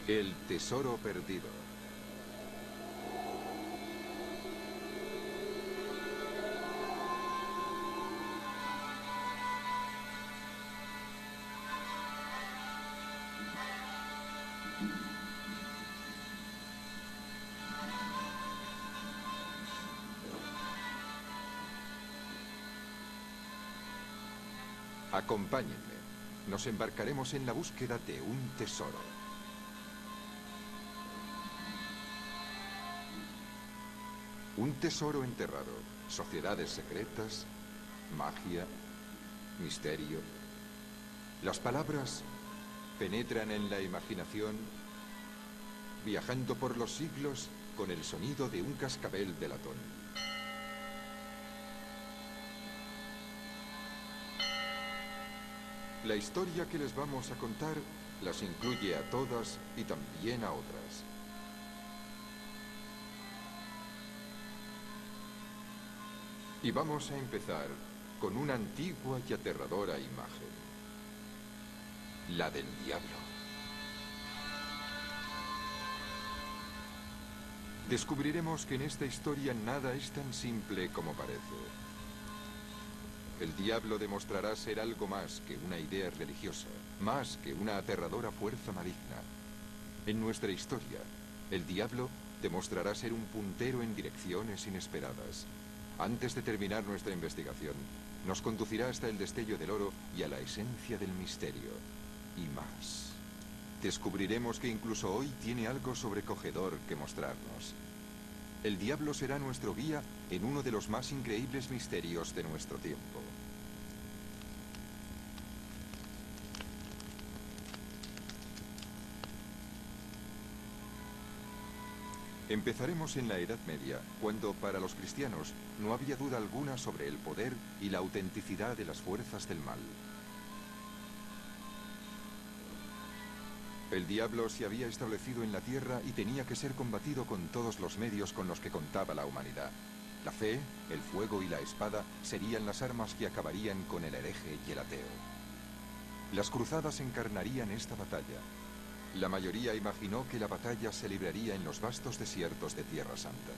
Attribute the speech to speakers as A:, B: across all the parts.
A: El tesoro perdido. Acompáñenme. Nos embarcaremos en la búsqueda de un tesoro. Un tesoro enterrado, sociedades secretas, magia, misterio. Las palabras penetran en la imaginación, viajando por los siglos con el sonido de un cascabel de latón. La historia que les vamos a contar las incluye a todas y también a otras. Y vamos a empezar con una antigua y aterradora imagen. La del diablo. Descubriremos que en esta historia nada es tan simple como parece. El diablo demostrará ser algo más que una idea religiosa, más que una aterradora fuerza maligna. En nuestra historia, el diablo demostrará ser un puntero en direcciones inesperadas. Antes de terminar nuestra investigación, nos conducirá hasta el destello del oro y a la esencia del misterio. Y más. Descubriremos que incluso hoy tiene algo sobrecogedor que mostrarnos. El diablo será nuestro guía en uno de los más increíbles misterios de nuestro tiempo. Empezaremos en la Edad Media, cuando para los cristianos no había duda alguna sobre el poder y la autenticidad de las fuerzas del mal. El diablo se había establecido en la tierra y tenía que ser combatido con todos los medios con los que contaba la humanidad. La fe, el fuego y la espada serían las armas que acabarían con el hereje y el ateo. Las cruzadas encarnarían esta batalla. La mayoría imaginó que la batalla se libraría en los vastos desiertos de Tierra Santa.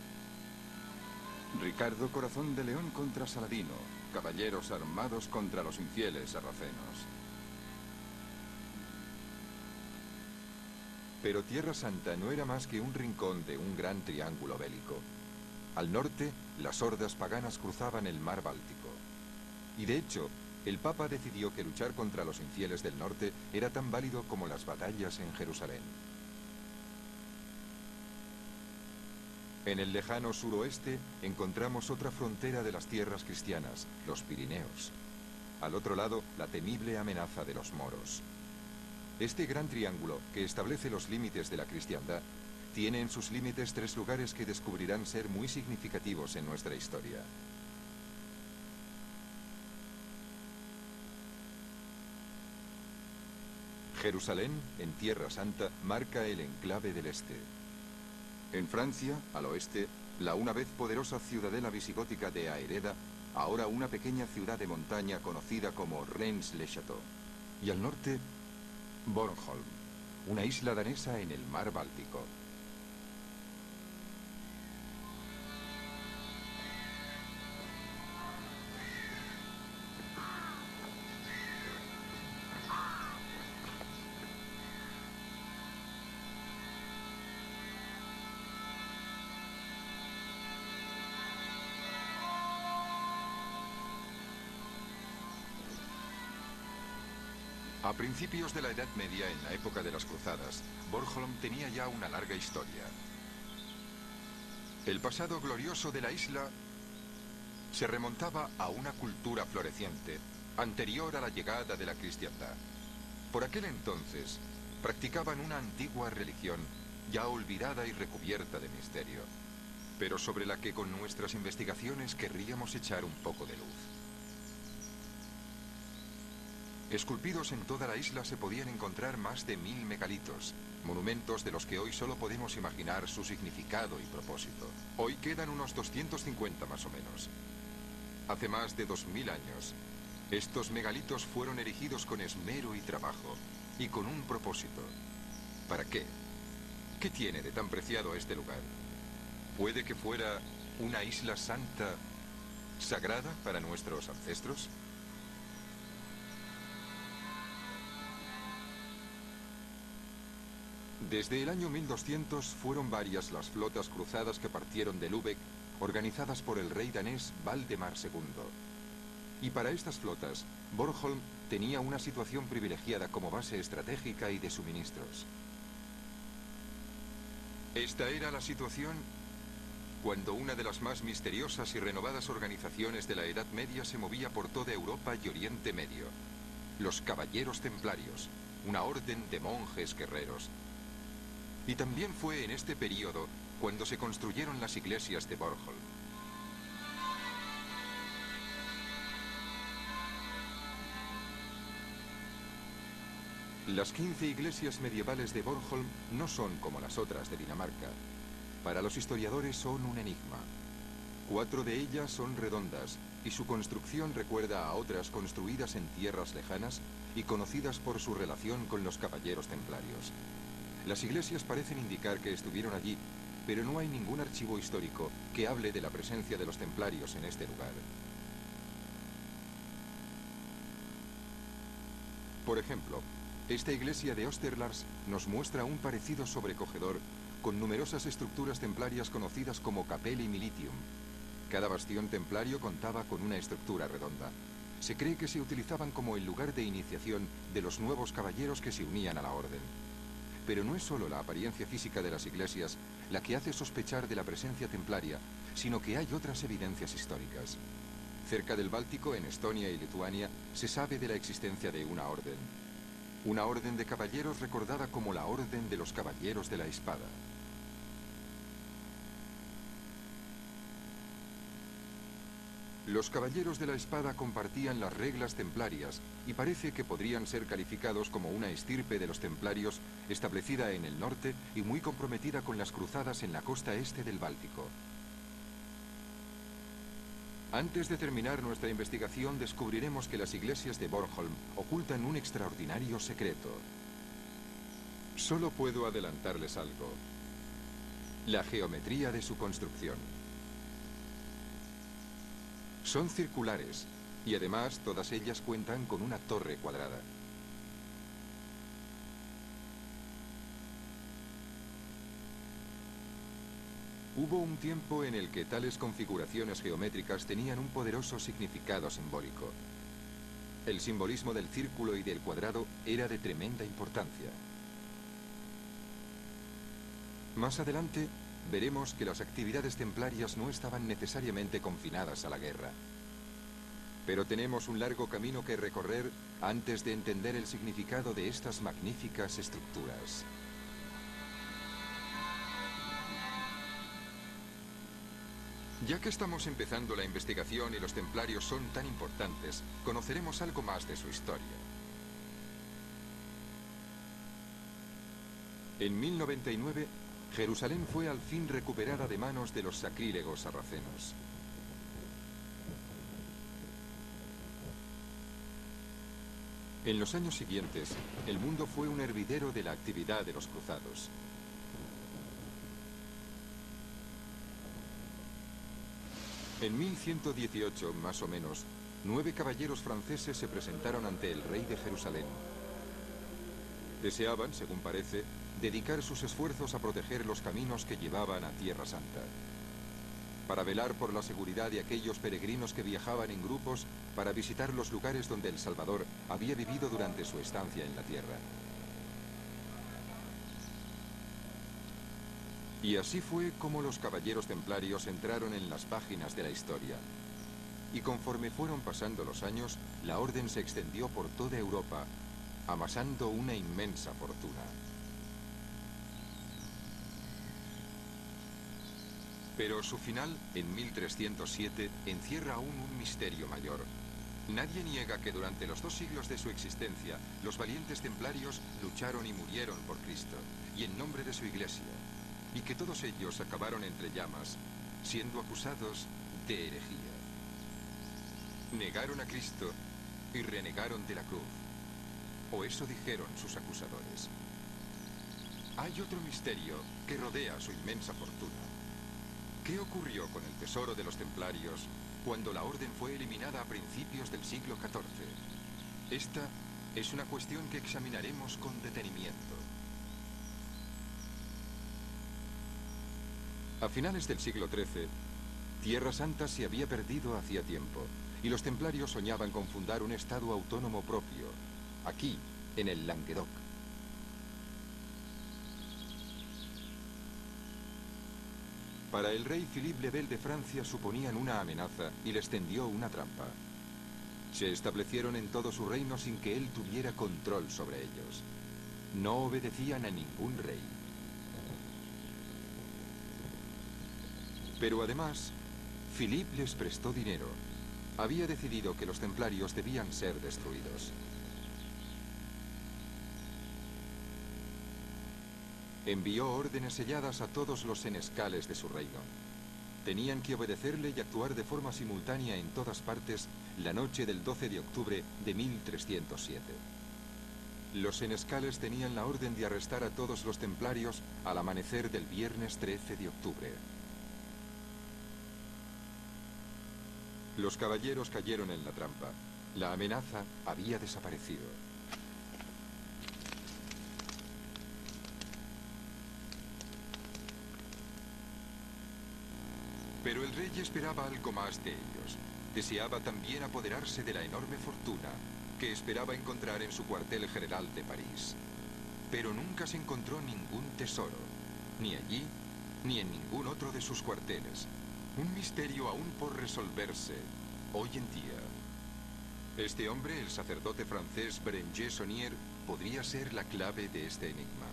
A: Ricardo Corazón de León contra Saladino, caballeros armados contra los infieles sarracenos. Pero Tierra Santa no era más que un rincón de un gran triángulo bélico. Al norte, las hordas paganas cruzaban el mar Báltico. Y de hecho, el Papa decidió que luchar contra los infieles del norte era tan válido como las batallas en Jerusalén. En el lejano suroeste encontramos otra frontera de las tierras cristianas, los Pirineos. Al otro lado, la temible amenaza de los moros. Este gran triángulo, que establece los límites de la cristiandad, tiene en sus límites tres lugares que descubrirán ser muy significativos en nuestra historia. Jerusalén, en Tierra Santa, marca el enclave del este. En Francia, al oeste, la una vez poderosa ciudadela visigótica de Aereda, ahora una pequeña ciudad de montaña conocida como Reims-le-Château. Y al norte, Bornholm, una isla danesa en el mar Báltico. A principios de la Edad Media, en la época de las Cruzadas, Bornholm tenía ya una larga historia. El pasado glorioso de la isla se remontaba a una cultura floreciente, anterior a la llegada de la cristiandad. Por aquel entonces, practicaban una antigua religión, ya olvidada y recubierta de misterio, pero sobre la que con nuestras investigaciones querríamos echar un poco de luz. Esculpidos en toda la isla se podían encontrar más de 1000 megalitos, monumentos de los que hoy solo podemos imaginar su significado y propósito. Hoy quedan unos 250 más o menos. Hace más de 2000 años, estos megalitos fueron erigidos con esmero y trabajo, y con un propósito. ¿Para qué? ¿Qué tiene de tan preciado este lugar? ¿Puede que fuera una isla santa, sagrada para nuestros ancestros? Desde el año 1200 fueron varias las flotas cruzadas que partieron de Lübeck, organizadas por el rey danés Valdemar II. Y para estas flotas, Bornholm tenía una situación privilegiada como base estratégica y de suministros. Esta era la situación cuando una de las más misteriosas y renovadas organizaciones de la Edad Media se movía por toda Europa y Oriente Medio. Los Caballeros Templarios, una orden de monjes guerreros. Y también fue en este periodo cuando se construyeron las iglesias de Bornholm. Las 15 iglesias medievales de Bornholm no son como las otras de Dinamarca. Para los historiadores son un enigma. 4 de ellas son redondas y su construcción recuerda a otras construidas en tierras lejanas y conocidas por su relación con los caballeros templarios. Las iglesias parecen indicar que estuvieron allí, pero no hay ningún archivo histórico que hable de la presencia de los templarios en este lugar. Por ejemplo, esta iglesia de Osterlars nos muestra un parecido sobrecogedor con numerosas estructuras templarias conocidas como Capelli Militium. Cada bastión templario contaba con una estructura redonda. Se cree que se utilizaban como el lugar de iniciación de los nuevos caballeros que se unían a la orden. Pero no es solo la apariencia física de las iglesias la que hace sospechar de la presencia templaria, sino que hay otras evidencias históricas. Cerca del Báltico, en Estonia y Lituania, se sabe de la existencia de una orden. Una orden de caballeros recordada como la Orden de los Caballeros de la Espada. Los Caballeros de la Espada compartían las reglas templarias y parece que podrían ser calificados como una estirpe de los templarios establecida en el norte y muy comprometida con las cruzadas en la costa este del Báltico. Antes de terminar nuestra investigación descubriremos que las iglesias de Bornholm ocultan un extraordinario secreto. Solo puedo adelantarles algo: la geometría de su construcción. Son circulares y además todas ellas cuentan con una torre cuadrada. Hubo un tiempo en el que tales configuraciones geométricas tenían un poderoso significado simbólico. El simbolismo del círculo y del cuadrado era de tremenda importancia. Más adelante veremos que las actividades templarias no estaban necesariamente confinadas a la guerra. Pero tenemos un largo camino que recorrer antes de entender el significado de estas magníficas estructuras. Ya que estamos empezando la investigación y los templarios son tan importantes, conoceremos algo más de su historia. En 1099, Jerusalén fue al fin recuperada de manos de los sacrílegos sarracenos. En los años siguientes, el mundo fue un hervidero de la actividad de los cruzados. En 1118, más o menos, 9 caballeros franceses se presentaron ante el rey de Jerusalén. Deseaban, según parece, dedicar sus esfuerzos a proteger los caminos que llevaban a Tierra Santa, para velar por la seguridad de aquellos peregrinos que viajaban en grupos para visitar los lugares donde el Salvador había vivido durante su estancia en la tierra. Y así fue como los caballeros templarios entraron en las páginas de la historia. Y conforme fueron pasando los años, la orden se extendió por toda Europa, amasando una inmensa fortuna. Pero su final, en 1307, encierra aún un misterio mayor. Nadie niega que durante los 2 siglos de su existencia, los valientes templarios lucharon y murieron por Cristo, y en nombre de su iglesia, y que todos ellos acabaron entre llamas, siendo acusados de herejía. Negaron a Cristo y renegaron de la cruz, o eso dijeron sus acusadores. Hay otro misterio que rodea su inmensa fortuna. ¿Qué ocurrió con el tesoro de los templarios cuando la orden fue eliminada a principios del siglo XIV? Esta es una cuestión que examinaremos con detenimiento. A finales del siglo XIII, Tierra Santa se había perdido hacía tiempo, y los templarios soñaban con fundar un estado autónomo propio, aquí, en el Languedoc. Para el rey Philippe le Bel de Francia suponían una amenaza y les tendió una trampa. Se establecieron en todo su reino sin que él tuviera control sobre ellos. No obedecían a ningún rey. Pero además, Philippe les prestó dinero. Había decidido que los templarios debían ser destruidos. Envió órdenes selladas a todos los senescales de su reino. Tenían que obedecerle y actuar de forma simultánea en todas partes la noche del 12 de octubre de 1307. Los senescales tenían la orden de arrestar a todos los templarios al amanecer del viernes 13 de octubre. Los caballeros cayeron en la trampa. La amenaza había desaparecido. Pero el rey esperaba algo más de ellos. Deseaba también apoderarse de la enorme fortuna que esperaba encontrar en su cuartel general de París. Pero nunca se encontró ningún tesoro, ni allí, ni en ningún otro de sus cuarteles. Un misterio aún por resolverse hoy en día. Este hombre, el sacerdote francés Berenger Saunier, podría ser la clave de este enigma.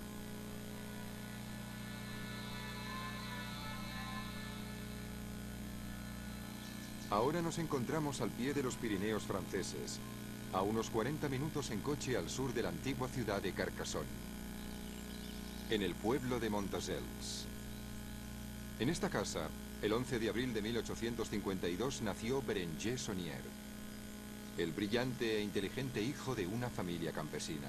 A: Ahora nos encontramos al pie de los Pirineos franceses, a unos 40 minutos en coche al sur de la antigua ciudad de Carcassonne, en el pueblo de Montagels. En esta casa, el 11 de abril de 1852 nació Berenger Saunier, el brillante e inteligente hijo de una familia campesina.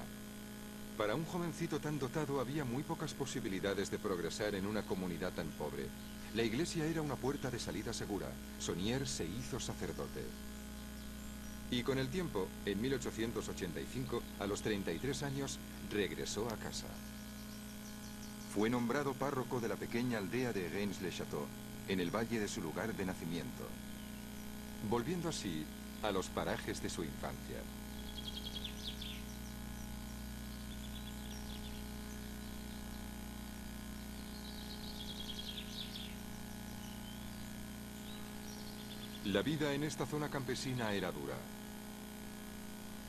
A: Para un jovencito tan dotado había muy pocas posibilidades de progresar en una comunidad tan pobre. La iglesia era una puerta de salida segura. Saunier se hizo sacerdote. Y con el tiempo, en 1885, a los 33 años, regresó a casa. Fue nombrado párroco de la pequeña aldea de Reims-le-Château, en el valle de su lugar de nacimiento, volviendo así a los parajes de su infancia. La vida en esta zona campesina era dura,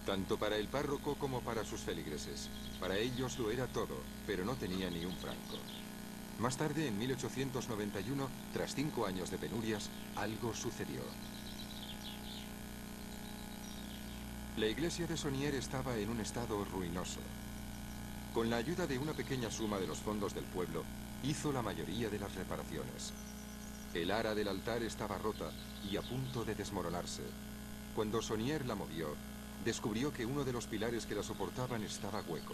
A: tanto para el párroco como para sus feligreses. Para ellos lo era todo, pero no tenía ni un franco. Más tarde, en 1891, tras 5 años de penurias, algo sucedió. La iglesia de Saunier estaba en un estado ruinoso. Con la ayuda de una pequeña suma de los fondos del pueblo, hizo la mayoría de las reparaciones. El ara del altar estaba rota y a punto de desmoronarse. Cuando Saunier la movió, descubrió que uno de los pilares que la soportaban estaba hueco.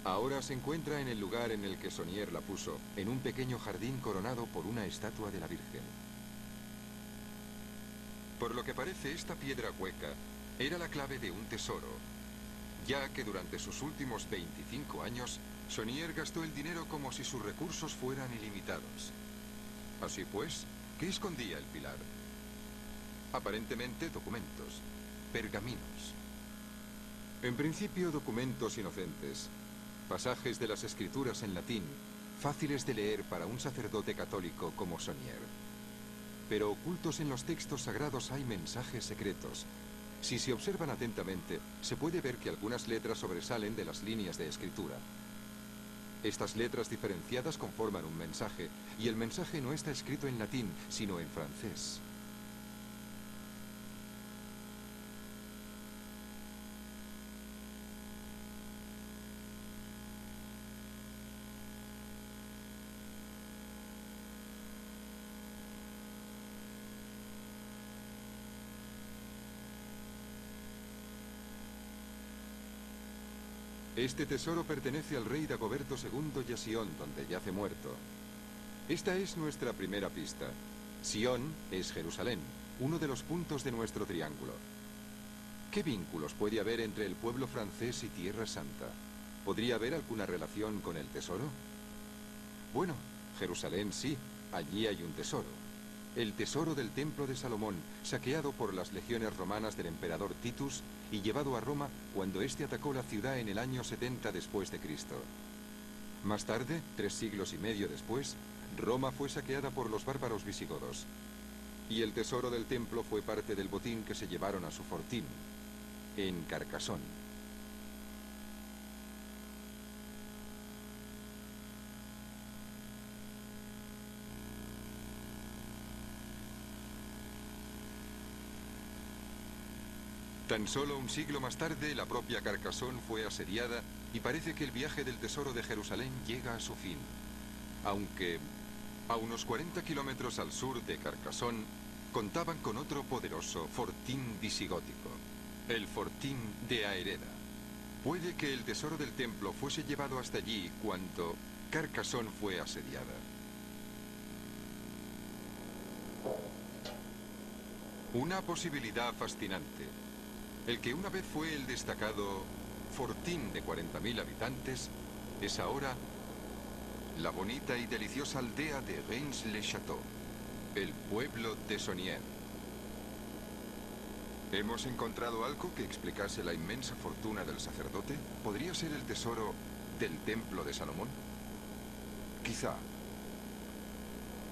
A: Ahora se encuentra en el lugar en el que Saunier la puso, en un pequeño jardín coronado por una estatua de la Virgen. Por lo que parece, esta piedra hueca era la clave de un tesoro, ya que durante sus últimos 25 años, Saunier gastó el dinero como si sus recursos fueran ilimitados. Así pues, ¿qué escondía el pilar? Aparentemente documentos, pergaminos. En principio, documentos inocentes, pasajes de las escrituras en latín, fáciles de leer para un sacerdote católico como Saunier. Pero ocultos en los textos sagrados hay mensajes secretos. Si se observan atentamente, se puede ver que algunas letras sobresalen de las líneas de escritura. Estas letras diferenciadas conforman un mensaje, y el mensaje no está escrito en latín, sino en francés. Este tesoro pertenece al rey Dagoberto II y a Sion, donde yace muerto. Esta es nuestra primera pista. Sion es Jerusalén, uno de los puntos de nuestro triángulo. ¿Qué vínculos puede haber entre el pueblo francés y Tierra Santa? ¿Podría haber alguna relación con el tesoro? Bueno, Jerusalén sí, allí hay un tesoro. El tesoro del Templo de Salomón, saqueado por las legiones romanas del emperador Titus y llevado a Roma cuando éste atacó la ciudad en el año 70 después de Cristo. Más tarde, 3 siglos y medio después, Roma fue saqueada por los bárbaros visigodos. Y el tesoro del templo fue parte del botín que se llevaron a su fortín, en Carcasón. Tan solo un siglo más tarde, la propia Carcasón fue asediada y parece que el viaje del tesoro de Jerusalén llega a su fin. Aunque a unos 40 kilómetros al sur de Carcasón, contaban con otro poderoso fortín visigótico, el fortín de Aereda. Puede que el tesoro del templo fuese llevado hasta allí cuando Carcasón fue asediada. Una posibilidad fascinante. El que una vez fue el destacado fortín de 40.000 habitantes, es ahora la bonita y deliciosa aldea de Reims-le-Château, el pueblo de Sonier. ¿Hemos encontrado algo que explicase la inmensa fortuna del sacerdote? ¿Podría ser el tesoro del Templo de Salomón? Quizá.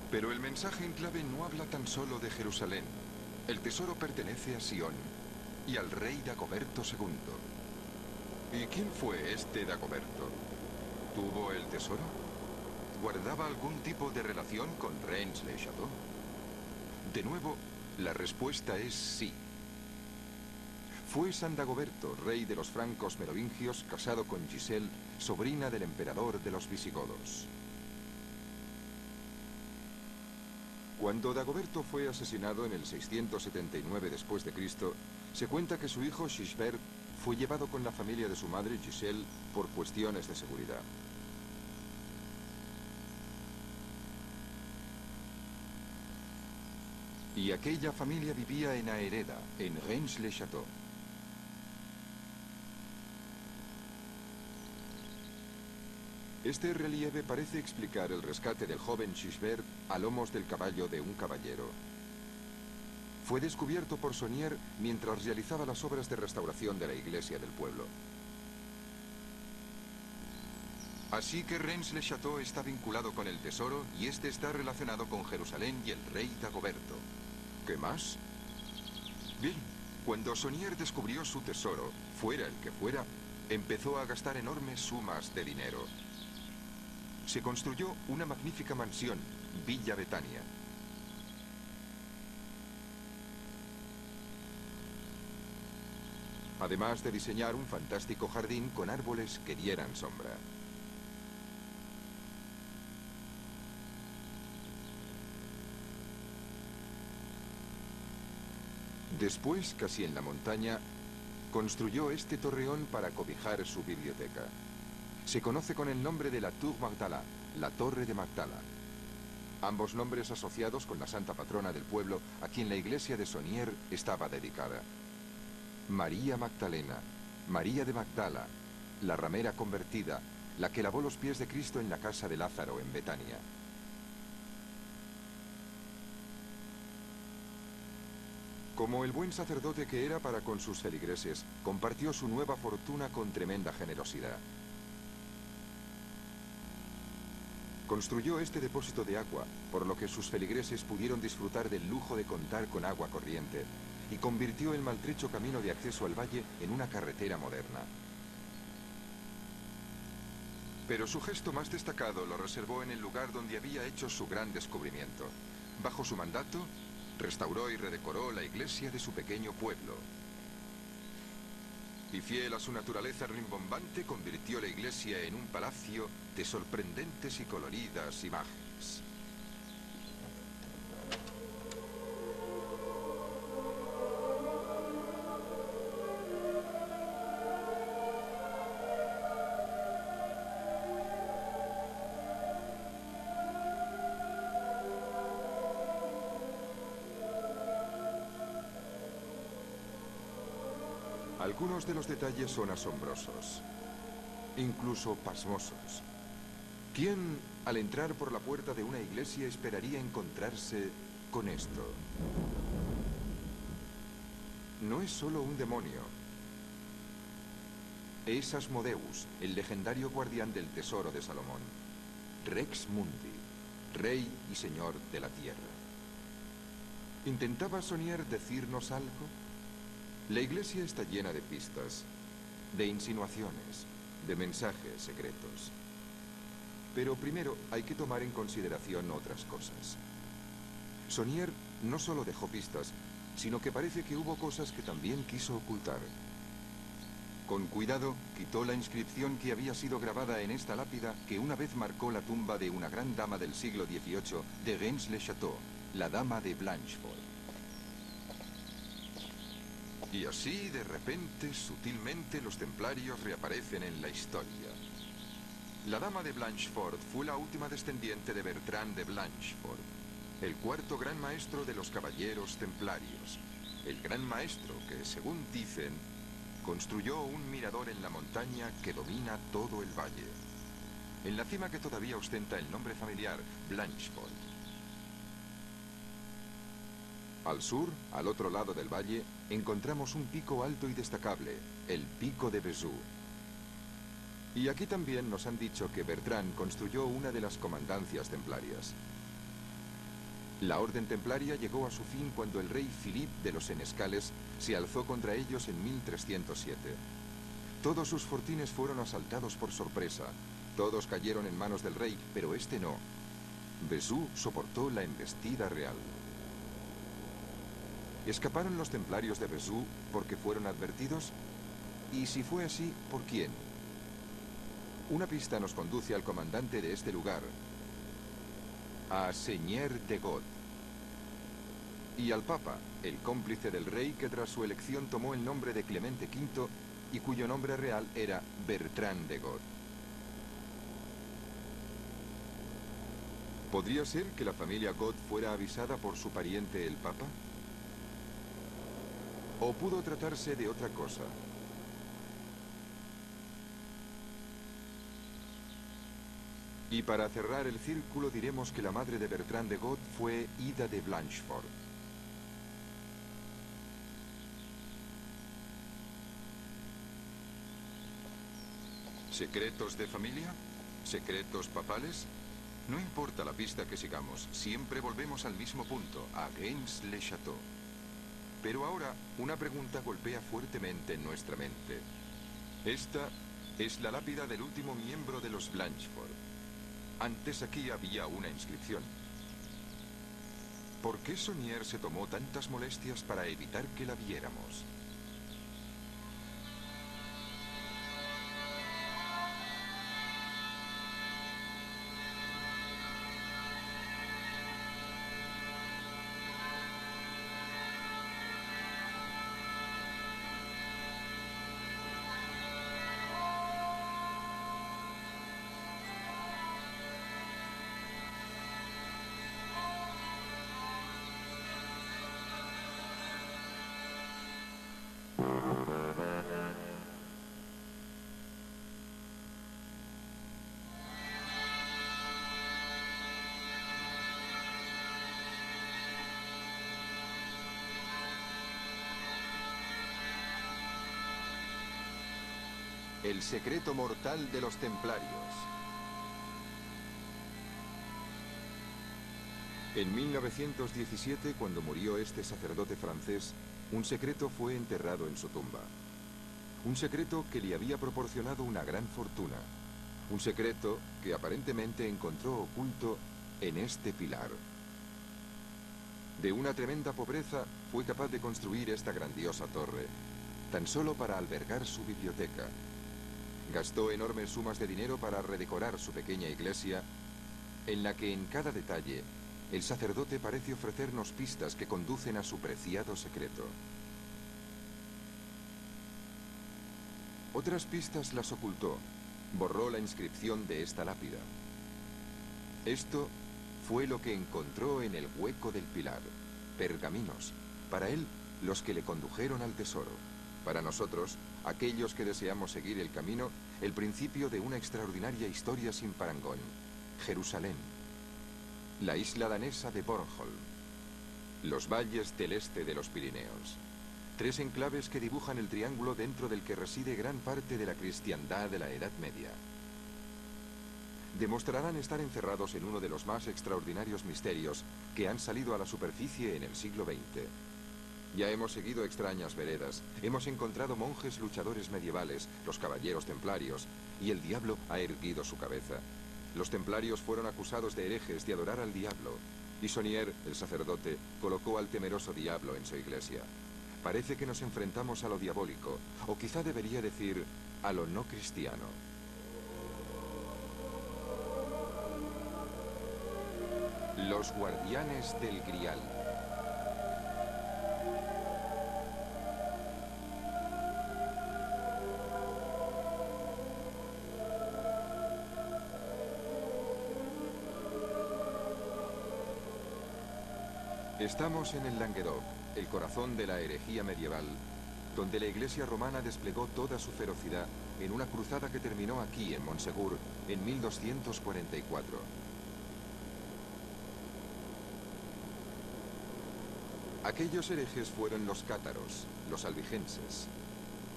A: Pero el mensaje en clave no habla tan solo de Jerusalén. El tesoro pertenece a Sion y al rey Dagoberto II. ¿Y quién fue este Dagoberto? ¿Tuvo el tesoro? ¿Guardaba algún tipo de relación con Reims-le-Château? De nuevo, la respuesta es sí. Fue San Dagoberto, rey de los francos merovingios, casado con Giselle, sobrina del emperador de los visigodos. Cuando Dagoberto fue asesinado en el 679 después de Cristo, se cuenta que su hijo Sigebert fue llevado con la familia de su madre Giselle por cuestiones de seguridad. Y aquella familia vivía en Aereda, en Reims-le-Château. Este relieve parece explicar el rescate del joven Sigebert a lomos del caballo de un caballero. Fue descubierto por Sonier mientras realizaba las obras de restauración de la iglesia del pueblo. Así que Reims-le-Château está vinculado con el tesoro y este está relacionado con Jerusalén y el rey Dagoberto. ¿Qué más? Bien, cuando Sonier descubrió su tesoro, fuera el que fuera, empezó a gastar enormes sumas de dinero. Se construyó una magnífica mansión, Villa Betania. Además de diseñar un fantástico jardín con árboles que dieran sombra. Después, casi en la montaña, construyó este torreón para cobijar su biblioteca. Se conoce con el nombre de la Tour Magdala, la Torre de Magdala. Ambos nombres asociados con la santa patrona del pueblo, a quien la iglesia de Sonier estaba dedicada. María Magdalena, María de Magdala, la ramera convertida, la que lavó los pies de Cristo en la casa de Lázaro en Betania. Como el buen sacerdote que era para con sus feligreses, compartió su nueva fortuna con tremenda generosidad. Construyó este depósito de agua, por lo que sus feligreses pudieron disfrutar del lujo de contar con agua corriente, y convirtió el maltrecho camino de acceso al valle en una carretera moderna. Pero su gesto más destacado lo reservó en el lugar donde había hecho su gran descubrimiento. Bajo su mandato, restauró y redecoró la iglesia de su pequeño pueblo. Y fiel a su naturaleza rimbombante, convirtió la iglesia en un palacio de sorprendentes y coloridas imágenes. Algunos de los detalles son asombrosos, incluso pasmosos. ¿Quién, al entrar por la puerta de una iglesia, esperaría encontrarse con esto? No es solo un demonio. Es Asmodeus, el legendario guardián del tesoro de Salomón. Rex Mundi, rey y señor de la tierra. ¿Intentaba Sonier decirnos algo? La iglesia está llena de pistas, de insinuaciones, de mensajes secretos. Pero primero hay que tomar en consideración otras cosas. Sonier no solo dejó pistas, sino que parece que hubo cosas que también quiso ocultar. Con cuidado, quitó la inscripción que había sido grabada en esta lápida que una vez marcó la tumba de una gran dama del siglo XVIII de Reims-le-Château, la dama de Blanchefort. Y así, de repente, sutilmente, los templarios reaparecen en la historia. La dama de Blanchefort fue la última descendiente de Bertrand de Blanchefort, el cuarto gran maestro de los caballeros templarios. El gran maestro que, según dicen, construyó un mirador en la montaña que domina todo el valle, en la cima que todavía ostenta el nombre familiar, Blanchefort. Al sur, al otro lado del valle, encontramos un pico alto y destacable, el Pico de Vesoul. Y aquí también nos han dicho que Bertrand construyó una de las comandancias templarias. La orden templaria llegó a su fin cuando el rey Philippe de los Senescales se alzó contra ellos en 1307. Todos sus fortines fueron asaltados por sorpresa. Todos cayeron en manos del rey, pero este no. Vesoul soportó la embestida real. ¿Escaparon los templarios de Vesoul porque fueron advertidos? Y si fue así, ¿por quién? Una pista nos conduce al comandante de este lugar, a Seigneur de God, y al Papa, el cómplice del rey que tras su elección tomó el nombre de Clemente V y cuyo nombre real era Bertrand de God. ¿Podría ser que la familia God fuera avisada por su pariente el Papa? ¿O pudo tratarse de otra cosa? Y para cerrar el círculo diremos que la madre de Bertrand de God fue Ida de Blanchefort. ¿Secretos de familia? ¿Secretos papales? No importa la pista que sigamos, siempre volvemos al mismo punto, a Reims-le-Château. Pero ahora, una pregunta golpea fuertemente en nuestra mente. Esta es la lápida del último miembro de los Blanchefort. Antes aquí había una inscripción. ¿Por qué Sonier se tomó tantas molestias para evitar que la viéramos? El secreto mortal de los templarios. En 1917, cuando murió este sacerdote francés, un secreto fue enterrado en su tumba. Un secreto que le había proporcionado una gran fortuna. Un secreto que aparentemente encontró oculto en este pilar. De una tremenda pobreza, fue capaz de construir esta grandiosa torre, tan solo para albergar su biblioteca. Gastó enormes sumas de dinero para redecorar su pequeña iglesia, en la que en cada detalle el sacerdote parece ofrecernos pistas que conducen a su preciado secreto. Otras pistas las ocultó, borró la inscripción de esta lápida. Esto fue lo que encontró en el hueco del pilar: pergaminos, para él los que le condujeron al tesoro. Para nosotros, aquellos que deseamos seguir el camino, el principio de una extraordinaria historia sin parangón. Jerusalén, la isla danesa de Bornholm, los valles del este de los Pirineos. 3 enclaves que dibujan el triángulo dentro del que reside gran parte de la cristiandad de la Edad Media. Demostrarán estar encerrados en uno de los más extraordinarios misterios que han salido a la superficie en el siglo XX. Ya hemos seguido extrañas veredas, hemos encontrado monjes luchadores medievales, los caballeros templarios, y el diablo ha erguido su cabeza. Los templarios fueron acusados de herejes de adorar al diablo, y Sonier, el sacerdote, colocó al temeroso diablo en su iglesia. Parece que nos enfrentamos a lo diabólico, o quizá debería decir, a lo no cristiano. Los guardianes del Grial. Estamos en el Languedoc, el corazón de la herejía medieval, donde la Iglesia romana desplegó toda su ferocidad en una cruzada que terminó aquí, en Montsegur, en 1244. Aquellos herejes fueron los cátaros, los albigenses.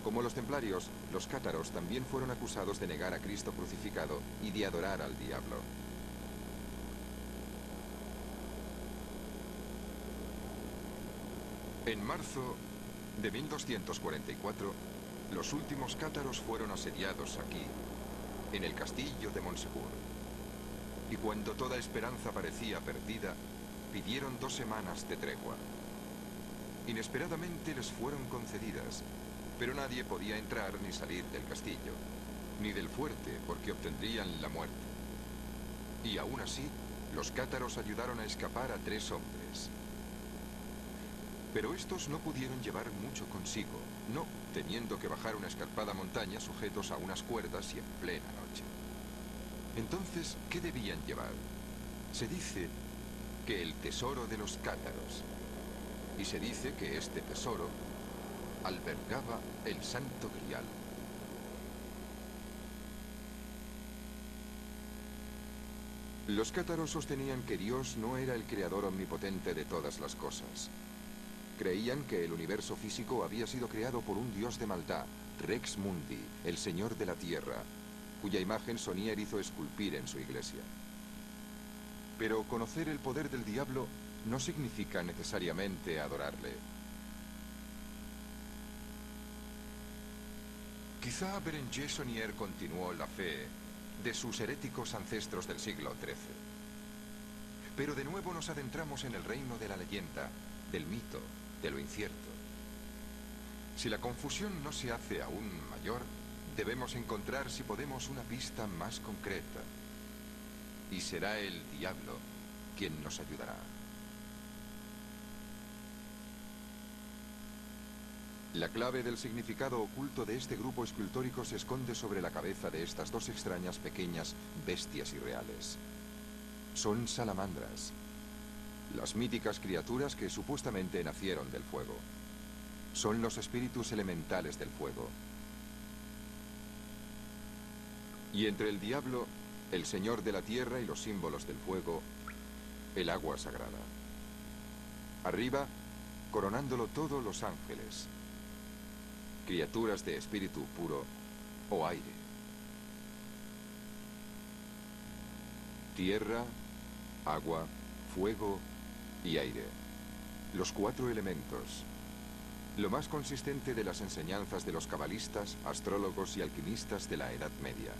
A: Como los templarios, los cátaros también fueron acusados de negar a Cristo crucificado y de adorar al diablo. En marzo de 1244, los últimos cátaros fueron asediados aquí, en el castillo de Montsegur. Y cuando toda esperanza parecía perdida, pidieron 2 semanas de tregua. Inesperadamente les fueron concedidas, pero nadie podía entrar ni salir del castillo, ni del fuerte, porque obtendrían la muerte. Y aún así, los cátaros ayudaron a escapar a 3 hombres. Pero estos no pudieron llevar mucho consigo, no teniendo que bajar una escarpada montaña sujetos a unas cuerdas y en plena noche. Entonces, ¿qué debían llevar? Se dice que el tesoro de los cátaros. Y se dice que este tesoro albergaba el Santo Grial. Los cátaros sostenían que Dios no era el creador omnipotente de todas las cosas. Creían que el universo físico había sido creado por un dios de maldad, Rex Mundi, el señor de la tierra, cuya imagen Sonier hizo esculpir en su iglesia. Pero conocer el poder del diablo no significa necesariamente adorarle. Quizá Berenguer Sonier continuó la fe de sus heréticos ancestros del siglo XIII. Pero de nuevo nos adentramos en el reino de la leyenda, del mito, de lo incierto. Si la confusión no se hace aún mayor, debemos encontrar, si podemos, una pista más concreta. Y será el diablo quien nos ayudará. La clave del significado oculto de este grupo escultórico se esconde sobre la cabeza de estas 2 extrañas pequeñas bestias irreales. Son salamandras, las míticas criaturas que supuestamente nacieron del fuego. Son los espíritus elementales del fuego. Y entre el diablo, el señor de la tierra y los símbolos del fuego, el agua sagrada. Arriba, coronándolo todo, los ángeles, criaturas de espíritu puro o aire. Tierra, agua, fuego y aire. Los 4 elementos. Lo más consistente de las enseñanzas de los cabalistas, astrólogos y alquimistas de la Edad Media.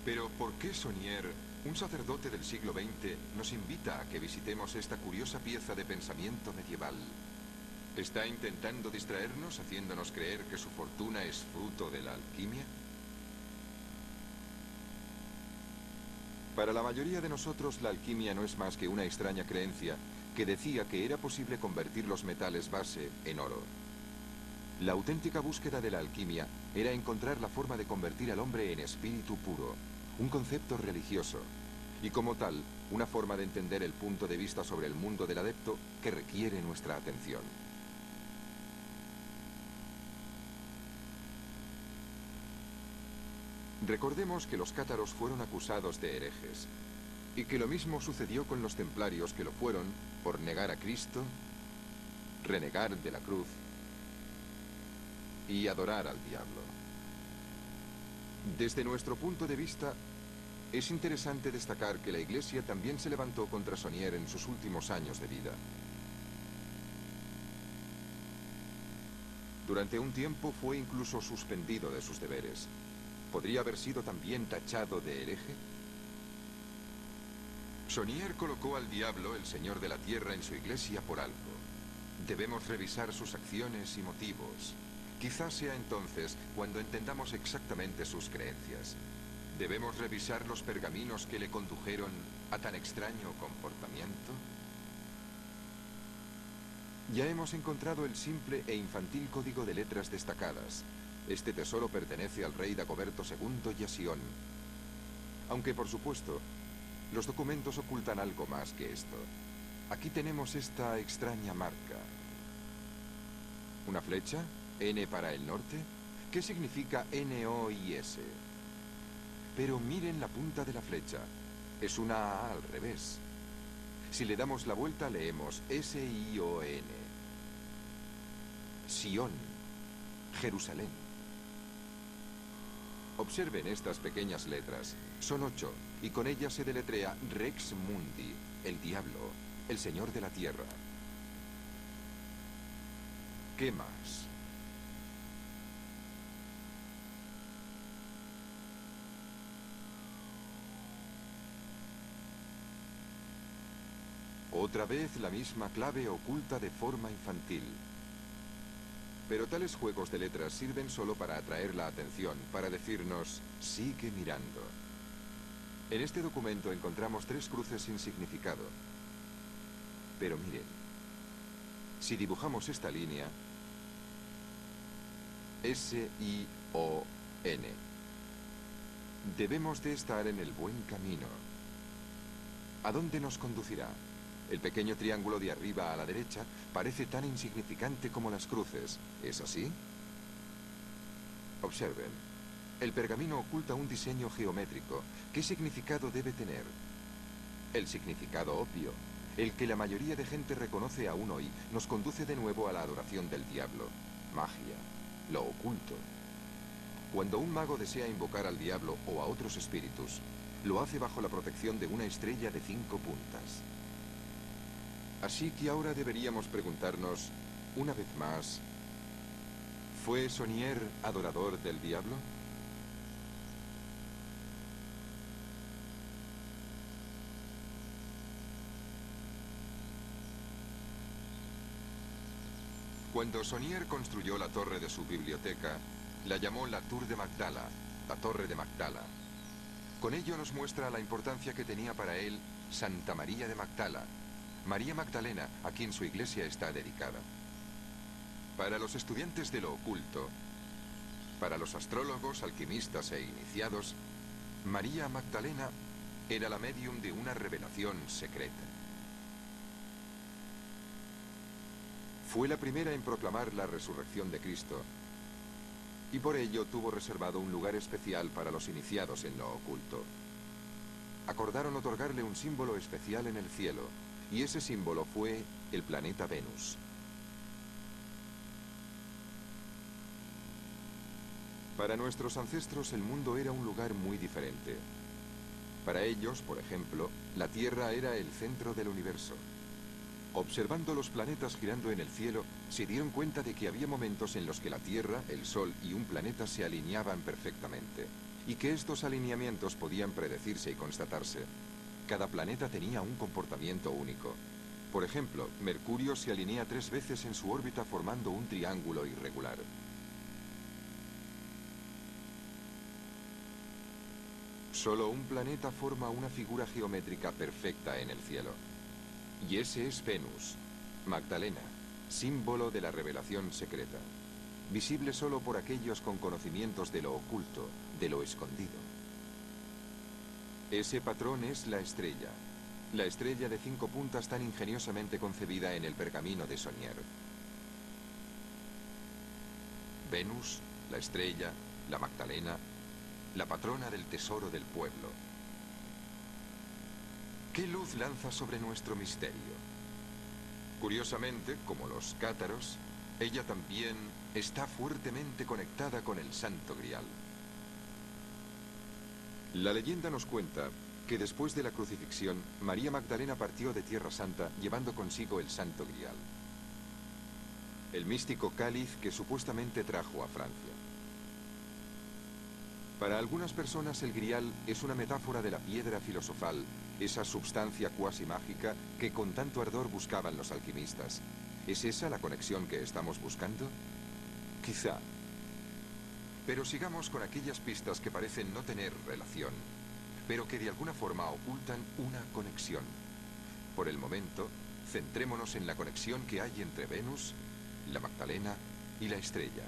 A: Pero ¿por qué Sonier, un sacerdote del siglo XX, nos invita a que visitemos esta curiosa pieza de pensamiento medieval? ¿Está intentando distraernos, haciéndonos creer que su fortuna es fruto de la alquimia? Para la mayoría de nosotros, la alquimia no es más que una extraña creencia que decía que era posible convertir los metales base en oro. La auténtica búsqueda de la alquimia era encontrar la forma de convertir al hombre en espíritu puro, un concepto religioso, y como tal, una forma de entender el punto de vista sobre el mundo del adepto que requiere nuestra atención. Recordemos que los cátaros fueron acusados de herejes, y que lo mismo sucedió con los templarios que lo fueron por negar a Cristo, renegar de la cruz y adorar al diablo. Desde nuestro punto de vista, es interesante destacar que la Iglesia también se levantó contra Saunier en sus últimos años de vida. Durante un tiempo fue incluso suspendido de sus deberes. ¿Podría haber sido también tachado de hereje? Saunier colocó al diablo, el señor de la tierra, en su iglesia por algo. Debemos revisar sus acciones y motivos. Quizás sea entonces cuando entendamos exactamente sus creencias. ¿Debemos revisar los pergaminos que le condujeron a tan extraño comportamiento? Ya hemos encontrado el simple e infantil código de letras destacadas. Este tesoro pertenece al rey Dagoberto II y a Sion. Aunque, por supuesto, los documentos ocultan algo más que esto. Aquí tenemos esta extraña marca. ¿Una flecha? ¿N para el norte? ¿Qué significa N-O-I-S? Pero miren la punta de la flecha. Es una A al revés. Si le damos la vuelta, leemos S-I-O-N. Sion, Jerusalén. Observen estas pequeñas letras. Son 8, y con ellas se deletrea Rex Mundi, el diablo, el señor de la tierra. ¿Qué más? Otra vez la misma clave oculta de forma infantil. Pero tales juegos de letras sirven solo para atraer la atención, para decirnos, sigue mirando. En este documento encontramos 3 cruces sin significado. Pero miren, si dibujamos esta línea, S-I-O-N, debemos de estar en el buen camino. ¿A dónde nos conducirá? El pequeño triángulo de arriba a la derecha parece tan insignificante como las cruces. ¿Es así? Observen. El pergamino oculta un diseño geométrico. ¿Qué significado debe tener? El significado obvio, el que la mayoría de gente reconoce aún hoy, nos conduce de nuevo a la adoración del diablo. Magia. Lo oculto. Cuando un mago desea invocar al diablo o a otros espíritus, lo hace bajo la protección de una estrella de 5 puntas. Así que ahora deberíamos preguntarnos, una vez más, ¿fue Saunier adorador del diablo? Cuando Saunier construyó la torre de su biblioteca, la llamó la Tour de Magdala, la Torre de Magdala. Con ello nos muestra la importancia que tenía para él Santa María de Magdala, María Magdalena, a quien su iglesia está dedicada. Para los estudiantes de lo oculto, para los astrólogos, alquimistas e iniciados, María Magdalena era la médium de una revelación secreta. Fue la primera en proclamar la resurrección de Cristo, y por ello tuvo reservado un lugar especial para los iniciados en lo oculto. Acordaron otorgarle un símbolo especial en el cielo, y ese símbolo fue el planeta Venus. Para nuestros ancestros el mundo era un lugar muy diferente. Para ellos, por ejemplo, la Tierra era el centro del universo. Observando los planetas girando en el cielo, se dieron cuenta de que había momentos en los que la Tierra, el Sol y un planeta se alineaban perfectamente, y que estos alineamientos podían predecirse y constatarse. Cada planeta tenía un comportamiento único. Por ejemplo, Mercurio se alinea 3 veces en su órbita formando un triángulo irregular. Solo un planeta forma una figura geométrica perfecta en el cielo. Y ese es Venus, Magdalena, símbolo de la revelación secreta, visible solo por aquellos con conocimientos de lo oculto, de lo escondido. Ese patrón es la estrella de 5 puntas tan ingeniosamente concebida en el pergamino de Saunier. Venus, la estrella, la Magdalena, la patrona del tesoro del pueblo. ¿Qué luz lanza sobre nuestro misterio? Curiosamente, como los cátaros, ella también está fuertemente conectada con el Santo Grial. La leyenda nos cuenta que después de la crucifixión, María Magdalena partió de Tierra Santa llevando consigo el Santo Grial, el místico cáliz que supuestamente trajo a Francia. Para algunas personas el Grial es una metáfora de la piedra filosofal, esa substancia cuasi mágica que con tanto ardor buscaban los alquimistas. ¿Es esa la conexión que estamos buscando? Quizá. Pero sigamos con aquellas pistas que parecen no tener relación, pero que de alguna forma ocultan una conexión. Por el momento, centrémonos en la conexión que hay entre Venus, la Magdalena y la estrella,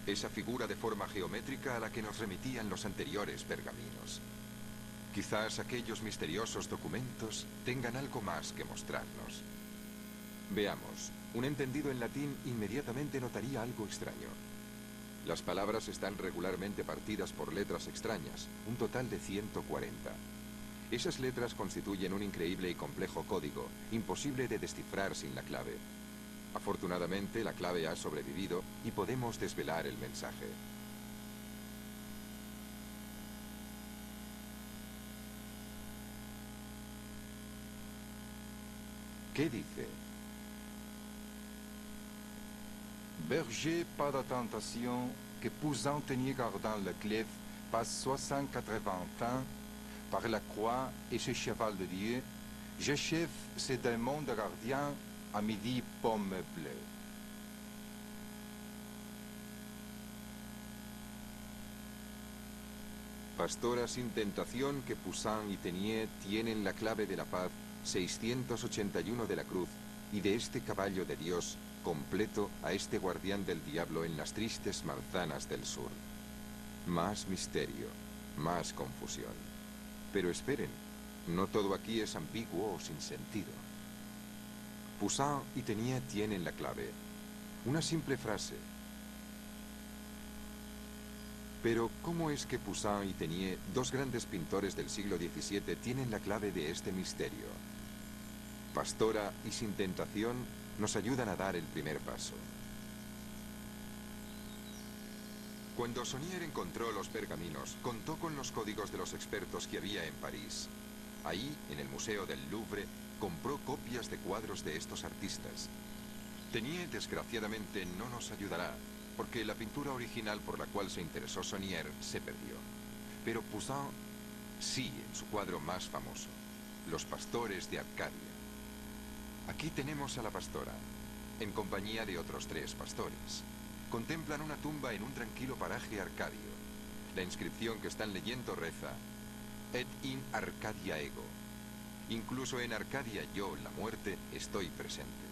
A: esa figura de forma geométrica a la que nos remitían los anteriores pergaminos. Quizás aquellos misteriosos documentos tengan algo más que mostrarnos. Veamos, un entendido en latín inmediatamente notaría algo extraño. Las palabras están regularmente partidas por letras extrañas, un total de 140. Esas letras constituyen un increíble y complejo código, imposible de descifrar sin la clave. Afortunadamente, la clave ha sobrevivido y podemos desvelar el mensaje. ¿Qué dice?
B: Berger, pas de tentation, que Poussin tenier gardant le clef, passe 60-80 ans, par la croix et chez cheval de Dieu, je chef, c'est d'un monde gardien, à midi pomme bleue.
A: Pastora sin tentación que Poussin y Teniers tienen la clave de la paz 681 de la cruz y de este caballo de Dios completo a este guardián del diablo en las tristes manzanas del sur. Más misterio, más confusión. Pero esperen, no todo aquí es ambiguo o sin sentido. Poussin y Teniers tienen la clave. Una simple frase. Pero, ¿cómo es que Poussin y Teniers, dos grandes pintores del siglo XVII, tienen la clave de este misterio? Pastora y sin tentación nos ayudan a dar el primer paso. Cuando Saunier encontró los pergaminos, contó con los códigos de los expertos que había en París. Ahí, en el Museo del Louvre, compró copias de cuadros de estos artistas. Teniers, desgraciadamente, no nos ayudará, porque la pintura original por la cual se interesó Saunier se perdió. Pero Poussin sí, en su cuadro más famoso, Los pastores de Arcadia. Aquí tenemos a la pastora, en compañía de otros 3 pastores. Contemplan una tumba en un tranquilo paraje arcadio. La inscripción que están leyendo reza: Et in Arcadia ego. Incluso en Arcadia yo, la muerte, estoy presente.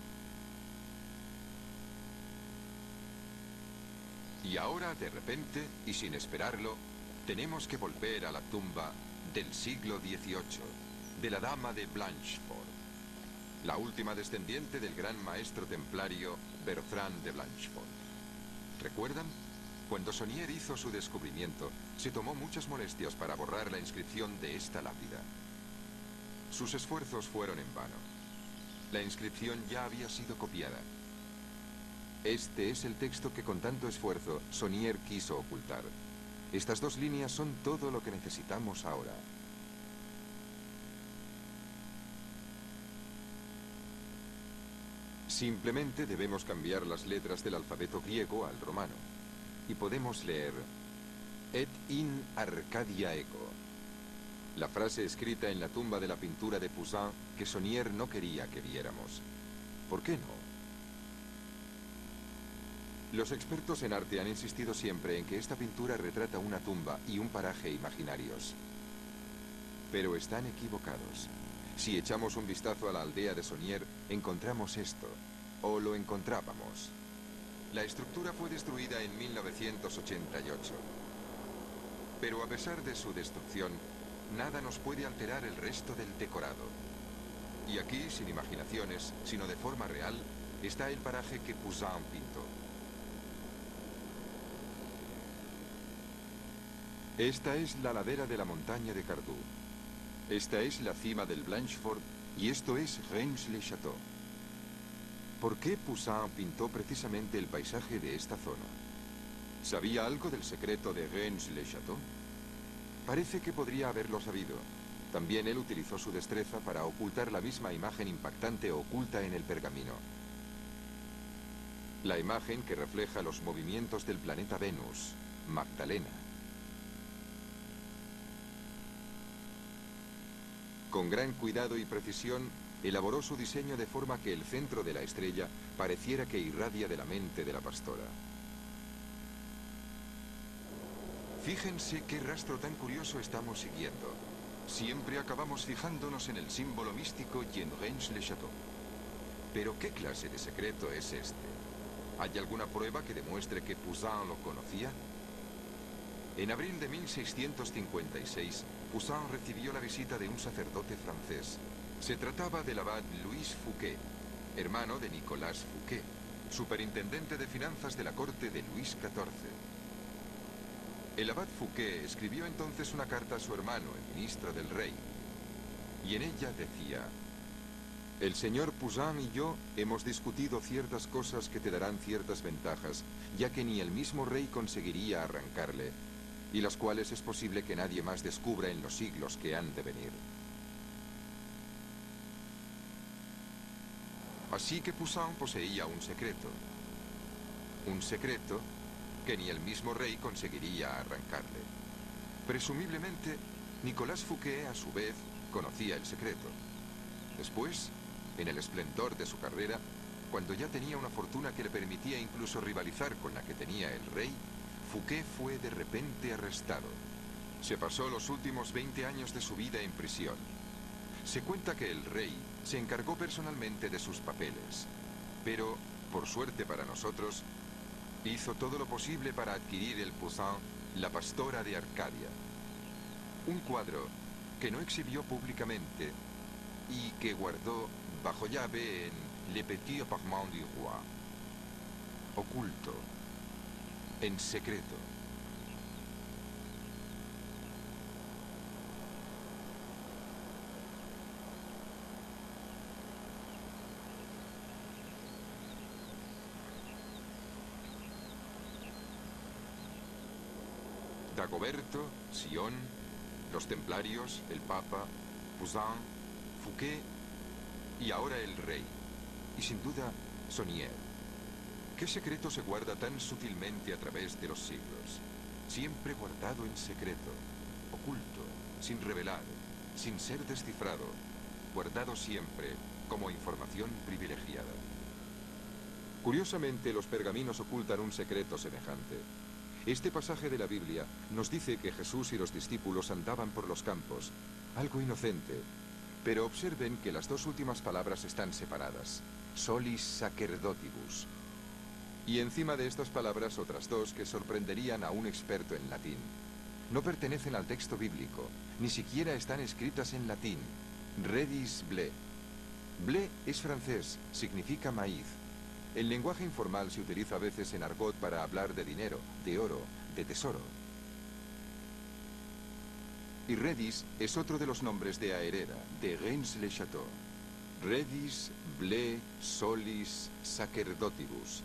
A: Y ahora, de repente, y sin esperarlo, tenemos que volver a la tumba del siglo XVIII, de la dama de Blanchefort, la última descendiente del gran maestro templario Bertrand de Blanchefort. ¿Recuerdan? Cuando Saunier hizo su descubrimiento, se tomó muchas molestias para borrar la inscripción de esta lápida. Sus esfuerzos fueron en vano. La inscripción ya había sido copiada. Este es el texto que con tanto esfuerzo Saunier quiso ocultar. Estas 2 líneas son todo lo que necesitamos ahora. Simplemente debemos cambiar las letras del alfabeto griego al romano. Y podemos leer: Et in Arcadia ego. La frase escrita en la tumba de la pintura de Poussin que Saunier no quería que viéramos. ¿Por qué no? Los expertos en arte han insistido siempre en que esta pintura retrata una tumba y un paraje imaginarios. Pero están equivocados. Si echamos un vistazo a la aldea de Saunier, encontramos esto, o lo encontrábamos. La estructura fue destruida en 1988. Pero a pesar de su destrucción, nada nos puede alterar el resto del decorado. Y aquí, sin imaginaciones, sino de forma real, está el paraje que Poussin pintó. Esta es la ladera de la montaña de Cardoux. Esta es la cima del Blanchefort y esto es Rennes-le-Château. ¿Por qué Poussin pintó precisamente el paisaje de esta zona? ¿Sabía algo del secreto de Rennes-le-Château? Parece que podría haberlo sabido. También él utilizó su destreza para ocultar la misma imagen impactante oculta en el pergamino. La imagen que refleja los movimientos del planeta Venus, Magdalena. Con gran cuidado y precisión, elaboró su diseño de forma que el centro de la estrella pareciera que irradia de la mente de la pastora. Fíjense qué rastro tan curioso estamos siguiendo. Siempre acabamos fijándonos en el símbolo místico y en Rennes-le-Château. ¿Pero qué clase de secreto es este? ¿Hay alguna prueba que demuestre que Poussin lo conocía? En abril de 1656, Poussin recibió la visita de un sacerdote francés. Se trataba del abad Louis Fouquet, hermano de Nicolas Fouquet, superintendente de finanzas de la corte de Luis XIV. El abad Fouquet escribió entonces una carta a su hermano, el ministro del rey, y en ella decía: el señor Poussin y yo hemos discutido ciertas cosas que te darán ciertas ventajas, ya que ni el mismo rey conseguiría arrancarle, y las cuales es posible que nadie más descubra en los siglos que han de venir. Así que Poussin poseía un secreto que ni el mismo rey conseguiría arrancarle. Presumiblemente, Nicolas Fouquet, a su vez, conocía el secreto. Después, en el esplendor de su carrera, cuando ya tenía una fortuna que le permitía incluso rivalizar con la que tenía el rey, Fouquet fue de repente arrestado. Se pasó los últimos 20 años de su vida en prisión. Se cuenta que el rey se encargó personalmente de sus papeles, pero, por suerte para nosotros, hizo todo lo posible para adquirir el Poussin, La pastora de Arcadia. Un cuadro que no exhibió públicamente y que guardó bajo llave en Le Petit Appartement du Roi. Oculto, en secreto. Dagoberto, Sion, los templarios, el Papa, Poussin, Fouquet y ahora el rey. Y sin duda, Saunier. ¿Qué secreto se guarda tan sutilmente a través de los siglos? Siempre guardado en secreto, oculto, sin revelar, sin ser descifrado, guardado siempre como información privilegiada. Curiosamente, los pergaminos ocultan un secreto semejante. Este pasaje de la Biblia nos dice que Jesús y los discípulos andaban por los campos, algo inocente, pero observen que las dos últimas palabras están separadas, solis sacerdotibus, y encima de estas palabras otras dos que sorprenderían a un experto en latín. No pertenecen al texto bíblico, ni siquiera están escritas en latín, redis blé. Blé es francés, significa maíz. El lenguaje informal se utiliza a veces en argot para hablar de dinero, de oro, de tesoro. Y redis es otro de los nombres de Ahereda, de Rennes-le-Château. Redis, blé, solis, sacerdotibus.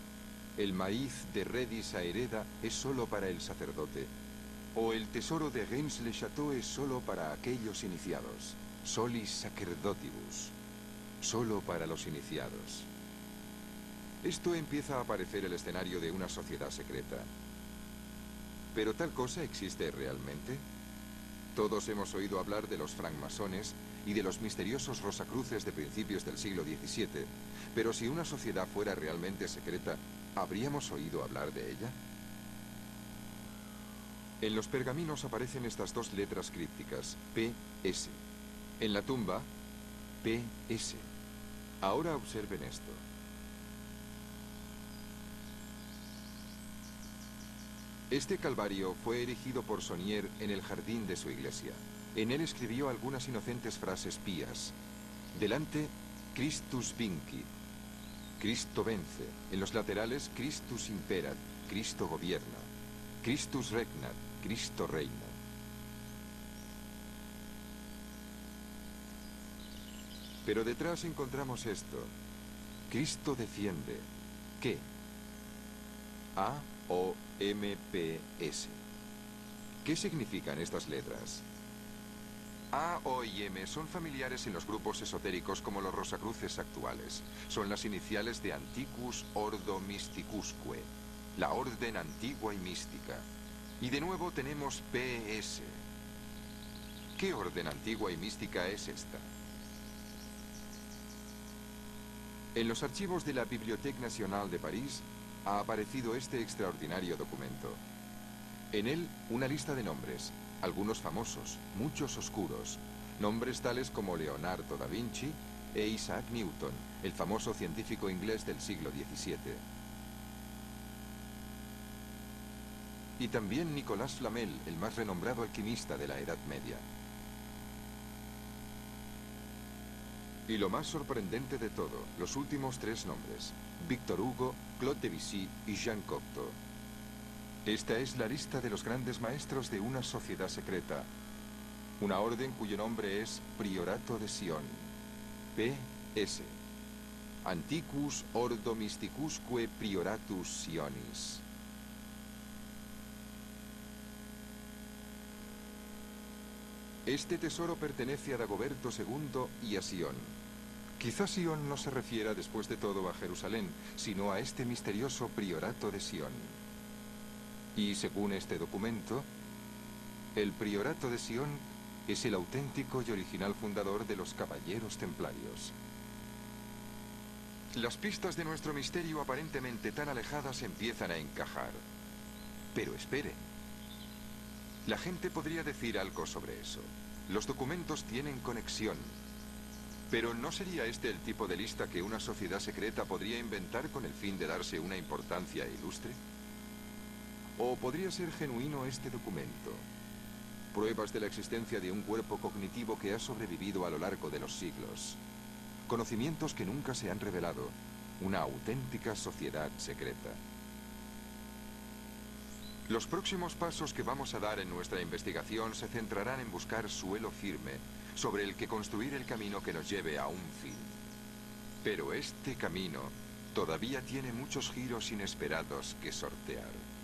A: El maíz de Redis Ahereda es solo para el sacerdote. O el tesoro de Rennes-le-Château es solo para aquellos iniciados. Solis sacerdotibus. Solo para los iniciados. Esto empieza a parecer el escenario de una sociedad secreta. ¿Pero tal cosa existe realmente? Todos hemos oído hablar de los francmasones y de los misteriosos rosacruces de principios del siglo XVII, pero si una sociedad fuera realmente secreta, ¿habríamos oído hablar de ella? En los pergaminos aparecen estas dos letras crípticas, PS. En la tumba, PS. Ahora observen esto. Este calvario fue erigido por Saunier en el jardín de su iglesia. En él escribió algunas inocentes frases pías. Delante, Christus vinci, Cristo vence. En los laterales, Christus imperat, Cristo gobierna. Christus regnat, Cristo reina. Pero detrás encontramos esto. Cristo defiende. ¿Qué? A-O-M-P-S. ¿Qué significan estas letras? A, O y M son familiares en los grupos esotéricos como los Rosacruces actuales. Son las iniciales de Antiquus Ordo Mysticusque, la orden antigua y mística. Y de nuevo tenemos PS. ¿Qué orden antigua y mística es esta? En los archivos de la Bibliothèque Nationale de París ha aparecido este extraordinario documento. En él, una lista de nombres, algunos famosos, muchos oscuros, nombres tales como Leonardo da Vinci e Isaac Newton, el famoso científico inglés del siglo XVII. Y también Nicolas Flamel, el más renombrado alquimista de la Edad Media. Y lo más sorprendente de todo, los últimos tres nombres, Victor Hugo, Claude Debussy y Jean Cocteau. Esta es la lista de los grandes maestros de una sociedad secreta, una orden cuyo nombre es Priorato de Sion, P.S. Antiquus Ordo Mysticusque Prioratus Sionis. Este tesoro pertenece a Dagoberto II y a Sion. Quizá Sion no se refiera después de todo a Jerusalén, sino a este misterioso Priorato de Sion. Y según este documento, el Priorato de Sion es el auténtico y original fundador de los Caballeros Templarios. Las pistas de nuestro misterio aparentemente tan alejadas empiezan a encajar. Pero espere. La gente podría decir algo sobre eso. Los documentos tienen conexión. Pero ¿no sería este el tipo de lista que una sociedad secreta podría inventar con el fin de darse una importancia ilustre? ¿O podría ser genuino este documento? Pruebas de la existencia de un cuerpo cognitivo que ha sobrevivido a lo largo de los siglos. Conocimientos que nunca se han revelado. Una auténtica sociedad secreta. Los próximos pasos que vamos a dar en nuestra investigación se centrarán en buscar suelo firme, sobre el que construir el camino que nos lleve a un fin. Pero este camino todavía tiene muchos giros inesperados que sortear.